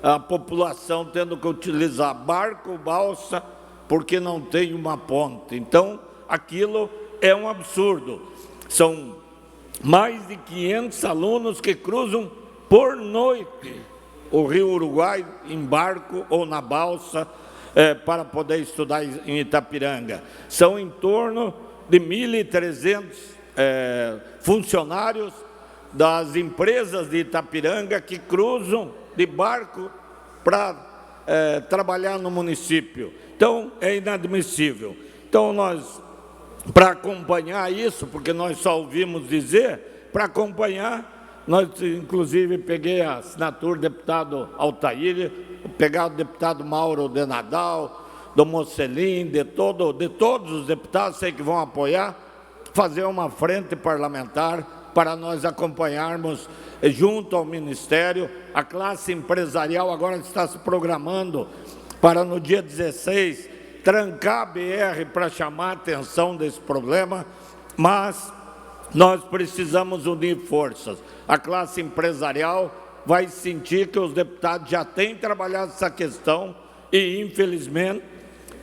a população tendo que utilizar barco, balsa, porque não tem uma ponte. Então, aquilo é um absurdo. São mais de 500 alunos que cruzam por noite o rio Uruguai em barco ou na balsa para poder estudar em Itapiranga. São em torno de 1.300 funcionários das empresas de Itapiranga que cruzam de barco para trabalhar no município. Então, é inadmissível. Então, nós, para acompanhar isso, porque nós só ouvimos dizer, para acompanhar, nós, inclusive, peguei a assinatura do deputado Altair, pegar o deputado Mauro de Nadal, do Mocelin, de todos os deputados, sei que vão apoiar, fazer uma frente parlamentar para nós acompanharmos junto ao Ministério. A classe empresarial agora está se programando para no dia 16 trancar a BR para chamar a atenção desse problema, mas nós precisamos unir forças. A classe empresarial vai sentir que os deputados já têm trabalhado essa questão e, infelizmente,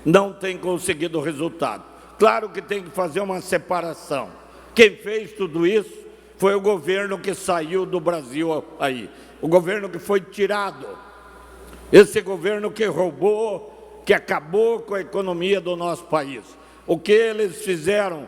não têm conseguido resultado. Claro que tem que fazer uma separação. Quem fez tudo isso foi o governo que saiu do Brasil aí, o governo que foi tirado, esse governo que roubou, que acabou com a economia do nosso país. O que eles fizeram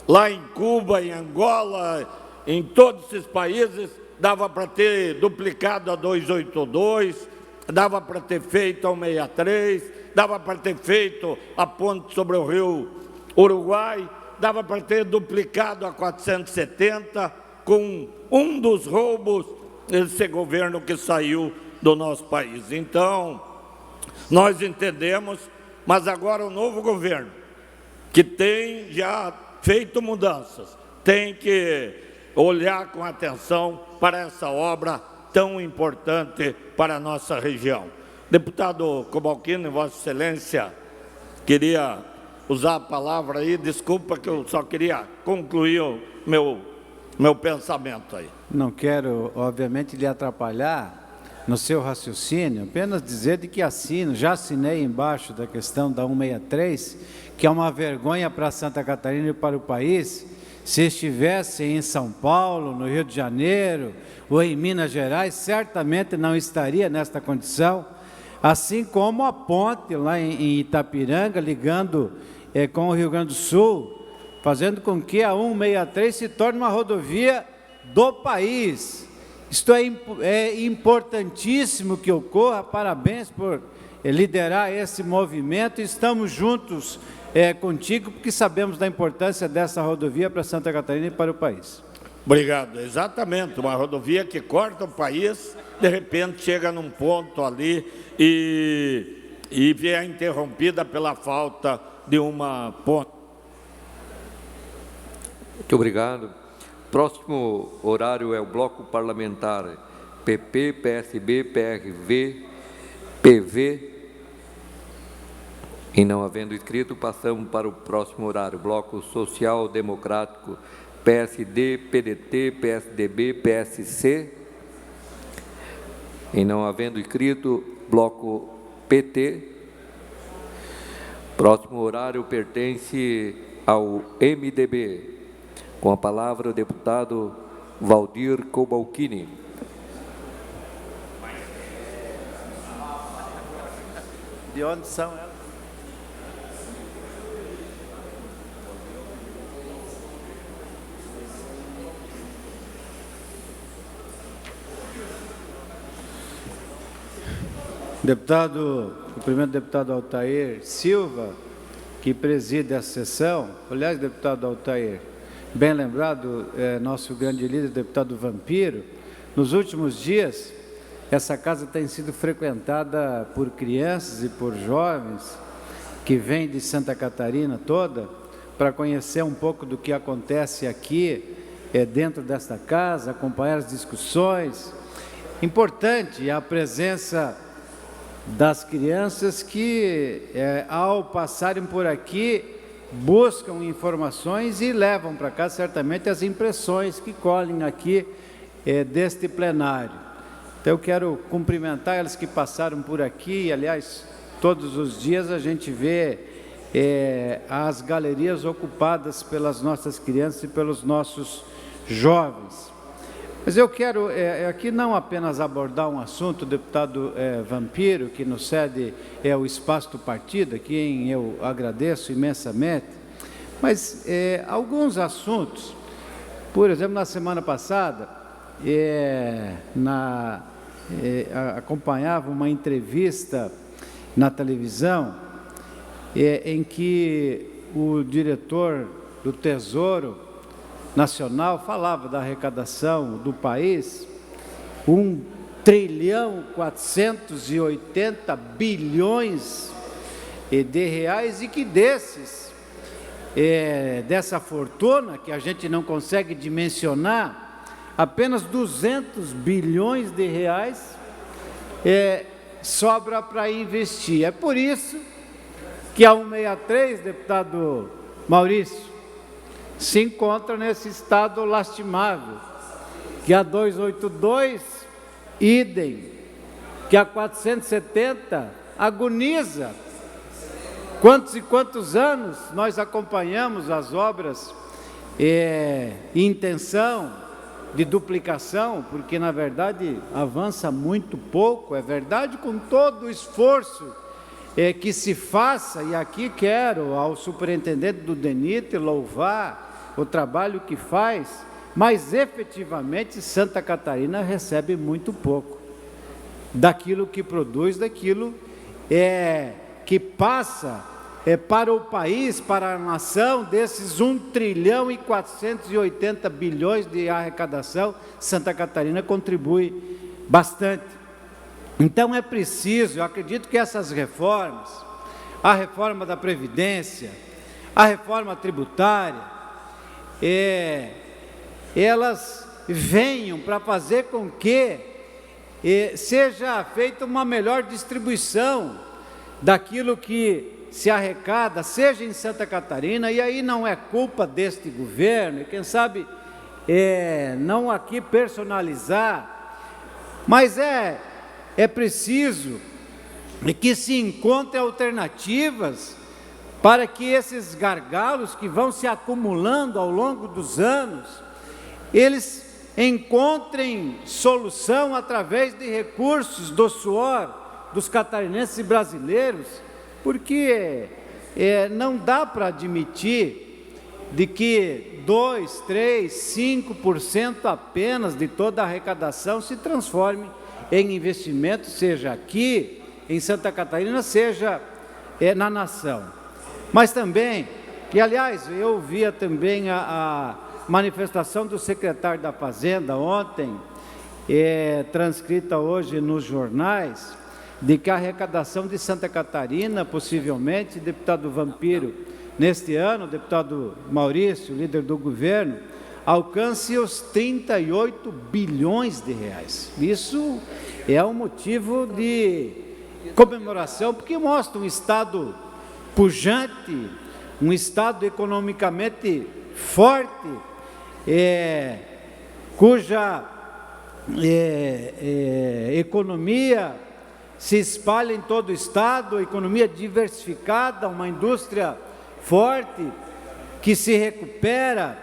lá em Cuba, em Angola, em todos esses países, dava para ter duplicado a 282, dava para ter feito a 163, dava para ter feito a ponte sobre o rio Uruguai, dava para ter duplicado a 470, com um dos roubos desse governo que saiu do nosso país. Então, nós entendemos, mas agora o novo governo, que tem já feito mudanças, tem que olhar com atenção para essa obra tão importante para a nossa região. Deputado Cobalcini, Vossa Excelência, queria usar a palavra aí, desculpa que eu só queria concluir o meu pensamento aí. Não quero, obviamente, lhe atrapalhar no seu raciocínio, apenas dizer de que já assinei embaixo da questão da 163, que é uma vergonha para Santa Catarina e para o país, se estivesse em São Paulo, no Rio de Janeiro, ou em Minas Gerais, certamente não estaria nesta condição, assim como a ponte lá em Itapiranga, ligando com o Rio Grande do Sul, fazendo com que a 163 se torne uma rodovia do país. Isto é importantíssimo que ocorra, parabéns por liderar esse movimento, estamos juntos contigo, porque sabemos da importância dessa rodovia para Santa Catarina e para o país. Obrigado. Exatamente, uma rodovia que corta o país, de repente chega num ponto ali e é interrompida pela falta de uma ponte. Muito obrigado. Próximo horário é o bloco parlamentar PP, PSB, PRV, PV. E não havendo inscrito, passamos para o próximo horário. Bloco Social Democrático, PSD, PDT, PSDB, PSC. E não havendo inscrito, bloco PT. Próximo horário pertence ao MDB. Com a palavra o deputado Valdir Cobalcini. De onde são elas? Cumprimento o deputado Altair Silva, que preside a sessão. Aliás, deputado Altair, bem lembrado, nosso grande líder, deputado Vampiro, nos últimos dias, essa casa tem sido frequentada por crianças e por jovens que vêm de Santa Catarina toda, para conhecer um pouco do que acontece aqui, dentro desta casa, acompanhar as discussões. Importante a presença das crianças que, ao passarem por aqui, buscam informações e levam para cá, certamente, as impressões que colhem aqui deste plenário. Então, eu quero cumprimentar eles que passaram por aqui, e, aliás, todos os dias a gente vê as galerias ocupadas pelas nossas crianças e pelos nossos jovens. Mas eu quero aqui não apenas abordar um assunto, o deputado Vampiro, que nos cede o espaço do partido, a quem eu agradeço imensamente, mas alguns assuntos. Por exemplo, na semana passada, acompanhava uma entrevista na televisão em que o diretor do Tesouro Nacional falava da arrecadação do país, 1.480 bilhões de reais, e que dessa fortuna, que a gente não consegue dimensionar, apenas 200 bilhões de reais sobra para investir. É por isso que a 163, deputado Maurício, se encontra nesse estado lastimável, que a 282, idem, que a 470 agoniza. Quantos e quantos anos nós acompanhamos as obras em intenção de duplicação, porque na verdade avança muito pouco, é verdade, com todo o esforço que se faça, e aqui quero ao superintendente do DENIT louvar o trabalho que faz, mas efetivamente Santa Catarina recebe muito pouco daquilo que produz, daquilo que passa para o país, para a nação, desses 1.480 bilhões de arrecadação. Santa Catarina contribui bastante. Então é preciso, eu acredito que essas reformas, a reforma da Previdência, a reforma tributária, elas venham para fazer com que seja feita uma melhor distribuição daquilo que se arrecada, seja em Santa Catarina, e aí não é culpa deste governo, e quem sabe não aqui personalizar, mas é preciso que se encontrem alternativas para que esses gargalos que vão se acumulando ao longo dos anos, eles encontrem solução através de recursos do suor dos catarinenses e brasileiros, porque não dá para admitir de que 2, 3, 5% apenas de toda a arrecadação se transforme em investimento, seja aqui em Santa Catarina, seja na nação. Mas também, e aliás, eu via também a manifestação do secretário da Fazenda ontem, transcrita hoje nos jornais, de que a arrecadação de Santa Catarina, possivelmente, deputado Vampiro, neste ano, deputado Maurício, líder do governo, alcance os 38 bilhões de reais. Isso é um motivo de comemoração, porque mostra um Estado pujante, um Estado economicamente forte, cuja economia se espalha em todo o Estado, economia diversificada, uma indústria forte, que se recupera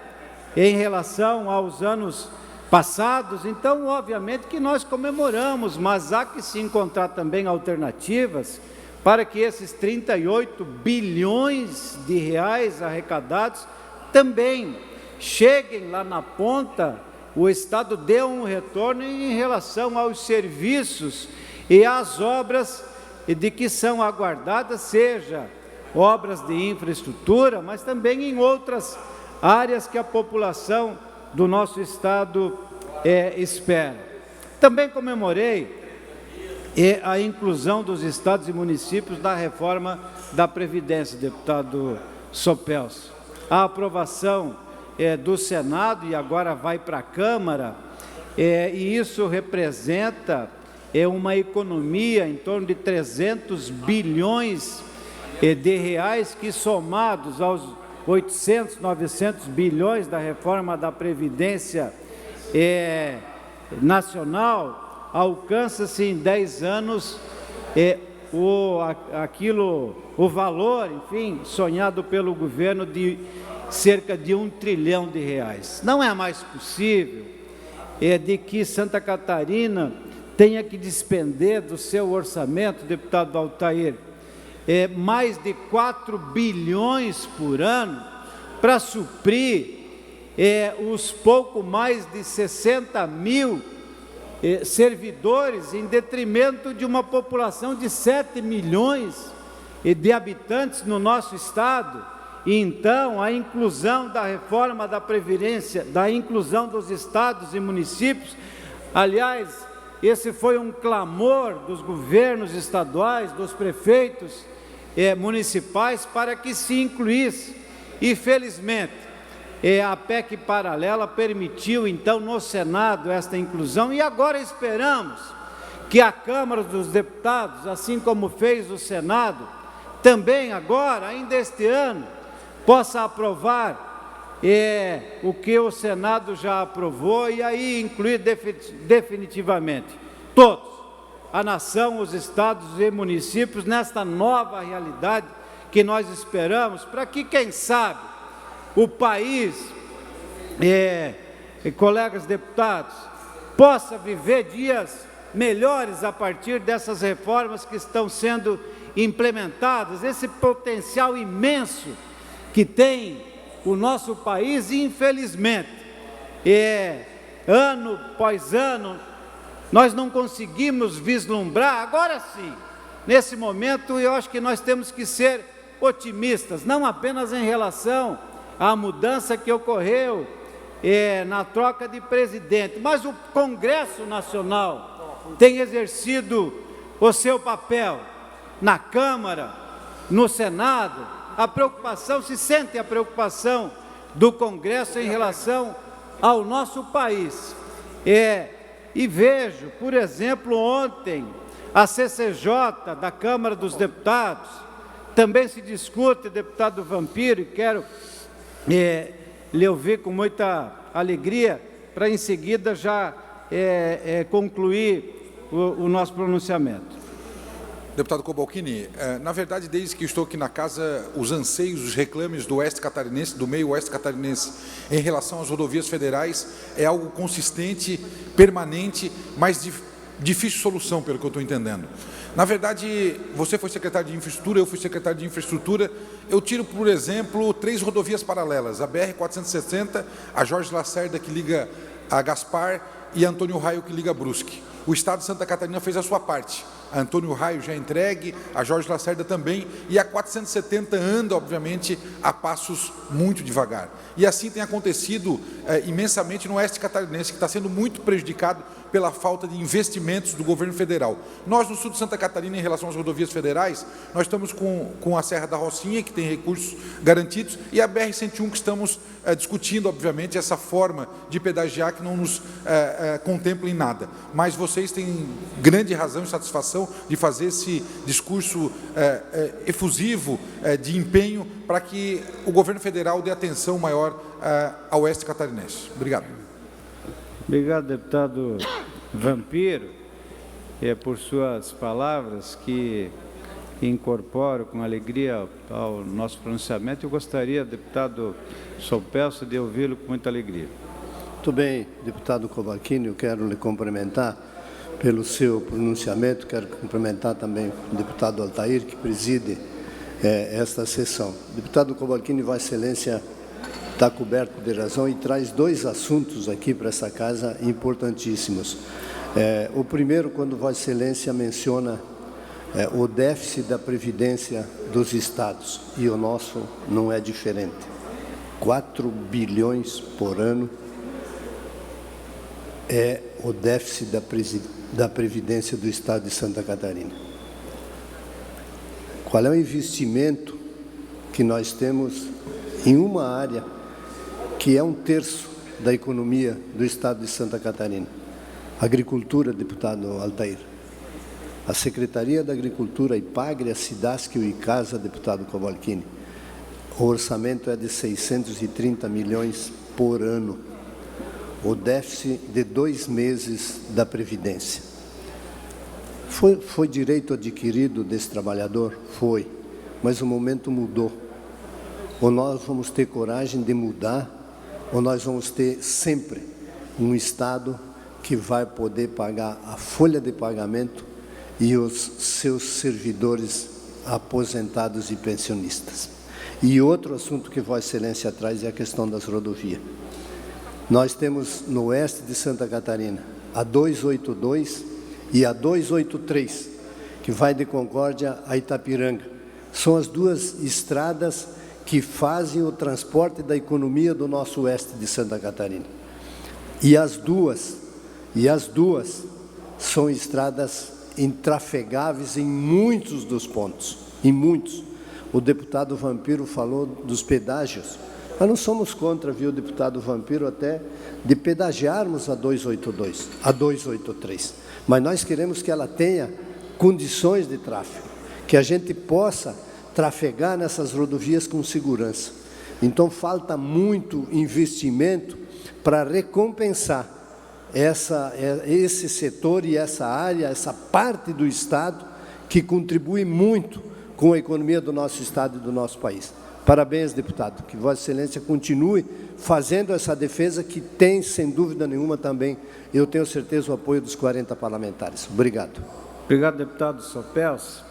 em relação aos anos passados. Então, obviamente que nós comemoramos, mas há que se encontrar também alternativas para que esses 38 bilhões de reais arrecadados também cheguem lá na ponta, o Estado dê um retorno em relação aos serviços e às obras de que são aguardadas, seja obras de infraestrutura, mas também em outras áreas que a população do nosso Estado espera. Também comemorei a inclusão dos estados e municípios na reforma da Previdência, deputado Sopelso. A aprovação do Senado e agora vai para a Câmara, e isso representa uma economia em torno de 300 bilhões de reais, que somados aos 800, 900 bilhões da reforma da Previdência Nacional, alcança-se em 10 anos o valor, enfim, sonhado pelo governo de cerca de 1 trilhão de reais. Não é mais possível de que Santa Catarina tenha que despender do seu orçamento, deputado Altair, mais de 4 bilhões por ano para suprir os pouco mais de 60 mil servidores, em detrimento de uma população de 7 milhões de habitantes no nosso Estado. E então, a inclusão da reforma da Previdência, da inclusão dos estados e municípios, aliás, esse foi um clamor dos governos estaduais, dos prefeitos municipais, para que se incluísse. E, felizmente, a PEC paralela permitiu, então, no Senado esta inclusão, e agora esperamos que a Câmara dos Deputados, assim como fez o Senado, também agora, ainda este ano, possa aprovar o que o Senado já aprovou, e aí incluir definitivamente todos, a nação, os estados e municípios, nesta nova realidade que nós esperamos, para que, quem sabe, o país, colegas deputados, possa viver dias melhores a partir dessas reformas que estão sendo implementadas, esse potencial imenso que tem o nosso país. E, infelizmente, ano após ano, nós não conseguimos vislumbrar. Agora sim, nesse momento, eu acho que nós temos que ser otimistas, não apenas em relação à mudança que ocorreu na troca de presidente, mas o Congresso Nacional tem exercido o seu papel na Câmara, no Senado. A preocupação, se sente a preocupação do Congresso em relação ao nosso país. E vejo, por exemplo, ontem, a CCJ da Câmara dos Deputados, também se discute, deputado Vampiro, e quero lhe ouvir com muita alegria, para em seguida já concluir o nosso pronunciamento. Deputado Cobalcini, na verdade, desde que estou aqui na casa, os anseios, os reclames do oeste catarinense, do meio oeste catarinense, em relação às rodovias federais, é algo consistente, permanente, mas difícil solução, pelo que eu estou entendendo. Na verdade, você foi secretário de infraestrutura, eu fui secretário de infraestrutura. Eu tiro, por exemplo, 3 rodovias paralelas, a BR-460, a Jorge Lacerda, que liga a Gaspar, e a Antônio Raio, que liga a Brusque. O Estado de Santa Catarina fez a sua parte. A Antônio Raio já entregue, a Jorge Lacerda também, e a 470 anda, obviamente, a passos muito devagar. E assim tem acontecido imensamente no oeste catarinense, que está sendo muito prejudicado pela falta de investimentos do governo federal. Nós, no sul de Santa Catarina, em relação às rodovias federais, nós estamos com a Serra da Rocinha, que tem recursos garantidos, e a BR-101, que estamos discutindo, obviamente, essa forma de pedagiar que não nos contempla em nada. Mas vocês têm grande razão e satisfação de fazer esse discurso efusivo de empenho para que o governo federal dê atenção maior ao oeste catarinense. Obrigado. Obrigado, deputado Vampiro, por suas palavras que incorporo com alegria ao nosso pronunciamento. Eu gostaria, deputado Sopelso, de ouvi-lo com muita alegria. Muito bem, deputado Cavaquini, eu quero lhe cumprimentar pelo seu pronunciamento, quero cumprimentar também o deputado Altair, que preside esta sessão. Deputado Cavaquini, Vossa Excelência está coberto de razão e traz 2 assuntos aqui para essa casa importantíssimos. O primeiro, quando Vossa Excelência menciona o déficit da Previdência dos Estados, e o nosso não é diferente. 4 bilhões por ano é o déficit da Previdência do Estado de Santa Catarina. Qual é o investimento que nós temos em uma área que é 1/3 da economia do Estado de Santa Catarina? Agricultura, deputado Altair. A Secretaria da Agricultura, IPAGRE, a SIDASC e o ICASA, deputado Cavaquini. O orçamento é de 630 milhões por ano. O déficit de 2 meses da Previdência. Foi direito adquirido desse trabalhador? Foi, mas o momento mudou. Ou nós vamos ter coragem de mudar, ou nós vamos ter sempre um Estado que vai poder pagar a folha de pagamento e os seus servidores aposentados e pensionistas. E outro assunto que Vossa Excelência traz é a questão das rodovias. Nós temos no oeste de Santa Catarina a 282 e a 283, que vai de Concórdia a Itapiranga. São as 2 estradas que fazem o transporte da economia do nosso oeste de Santa Catarina. E as duas são estradas intrafegáveis em muitos dos pontos, em muitos. O deputado Vampiro falou dos pedágios. Nós não somos contra, viu, deputado Vampiro, até de pedagiarmos a 282, a 283. Mas nós queremos que ela tenha condições de tráfego, que a gente possa trafegar nessas rodovias com segurança. Então, falta muito investimento para recompensar esse setor e essa área, essa parte do Estado que contribui muito com a economia do nosso Estado e do nosso país. Parabéns, deputado. Que Vossa Excelência continue fazendo essa defesa que tem, sem dúvida nenhuma, também, eu tenho certeza, o apoio dos 40 parlamentares. Obrigado. Obrigado, deputado Sopelso.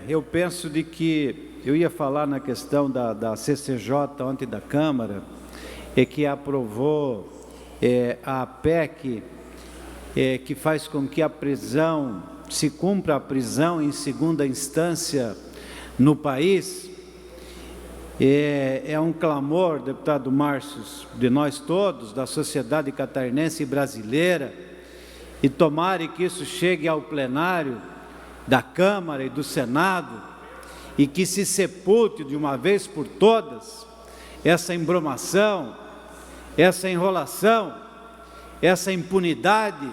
Eu penso de que eu ia falar na questão da CCJ ontem da Câmara, que aprovou a PEC que faz com que a prisão, se cumpra a prisão em segunda instância no país. É um clamor, deputado Márcio, de nós todos, da sociedade catarinense e brasileira, e tomara que isso chegue ao plenário da Câmara e do Senado, e que se sepulte de uma vez por todas essa embromação, essa enrolação, essa impunidade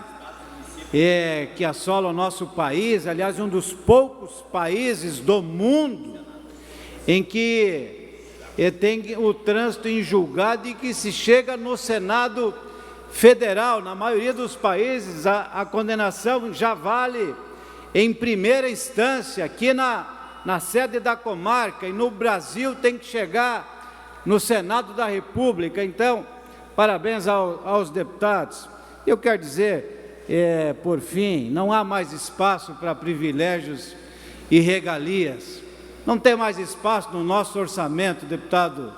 que assola o nosso país, aliás, um dos poucos países do mundo em que tem o trânsito em julgado e que se chega no Senado Federal. Na maioria dos países, a condenação já vale em primeira instância, aqui na sede da comarca, e no Brasil tem que chegar no Senado da República. Então, parabéns aos deputados. Eu quero dizer, por fim, não há mais espaço para privilégios e regalias. Não tem mais espaço no nosso orçamento, deputado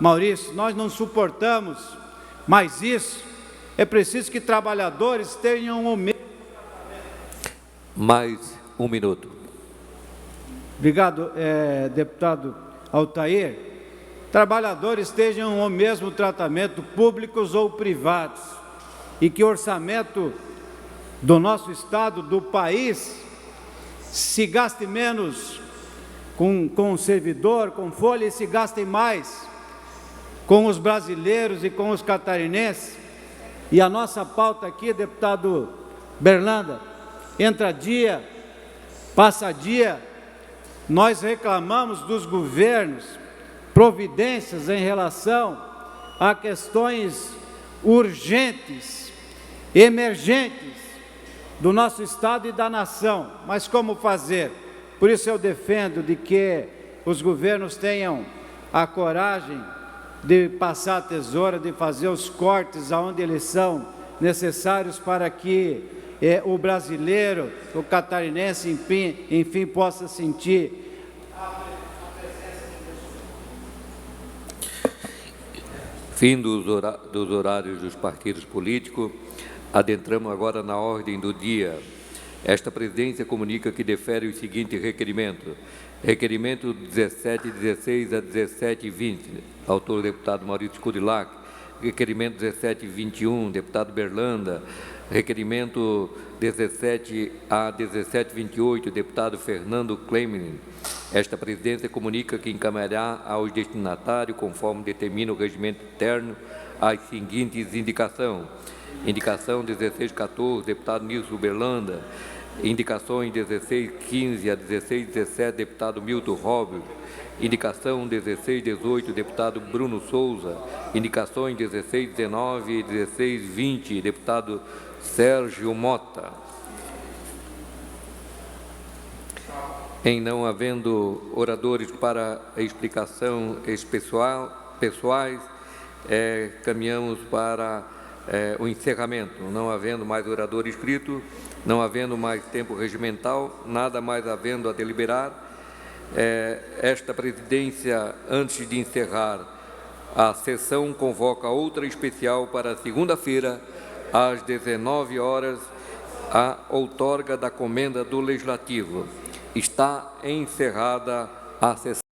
Maurício. Nós não suportamos mais isso. É preciso que trabalhadores tenham o mesmo. Mais um minuto. Obrigado, deputado Altair. Trabalhadores tenham o mesmo tratamento, públicos ou privados, e que o orçamento do nosso Estado, do país, se gaste menos com o servidor, com folha, e se gaste mais com os brasileiros e com os catarinenses. E a nossa pauta aqui, deputado Berlanda, entra dia, passa dia, nós reclamamos dos governos providências em relação a questões urgentes, emergentes do nosso Estado e da nação. Mas como fazer? Por isso eu defendo de que os governos tenham a coragem de passar a tesoura, de fazer os cortes aonde eles são necessários para que o brasileiro, o catarinense, enfim, possa sentir. Fim dos horários dos partidos políticos. Adentramos agora na ordem do dia. Esta presidência comunica que defere o seguinte requerimento. Requerimento 1716 a 1720, autor deputado Maurício Scurrillac. Requerimento 1721, deputado Berlanda. Requerimento 17 a 1728, deputado Fernando Clemen. Esta presidência comunica que encaminhará aos destinatários, conforme determina o regimento interno, as seguintes indicações. Indicação 1614, deputado Nilson Berlanda. Indicações 1615 a 1617, deputado Milton Robles. Indicação 1618, deputado Bruno Souza. Indicações 1619 e 1620, deputado Sérgio Mota. Em não havendo oradores para explicação pessoais, caminhamos para o encerramento. Não havendo mais orador inscrito, não havendo mais tempo regimental, nada mais havendo a deliberar, esta presidência, antes de encerrar a sessão, convoca outra especial para segunda-feira, às 19 horas, a outorga da comenda do Legislativo. Está encerrada a sessão.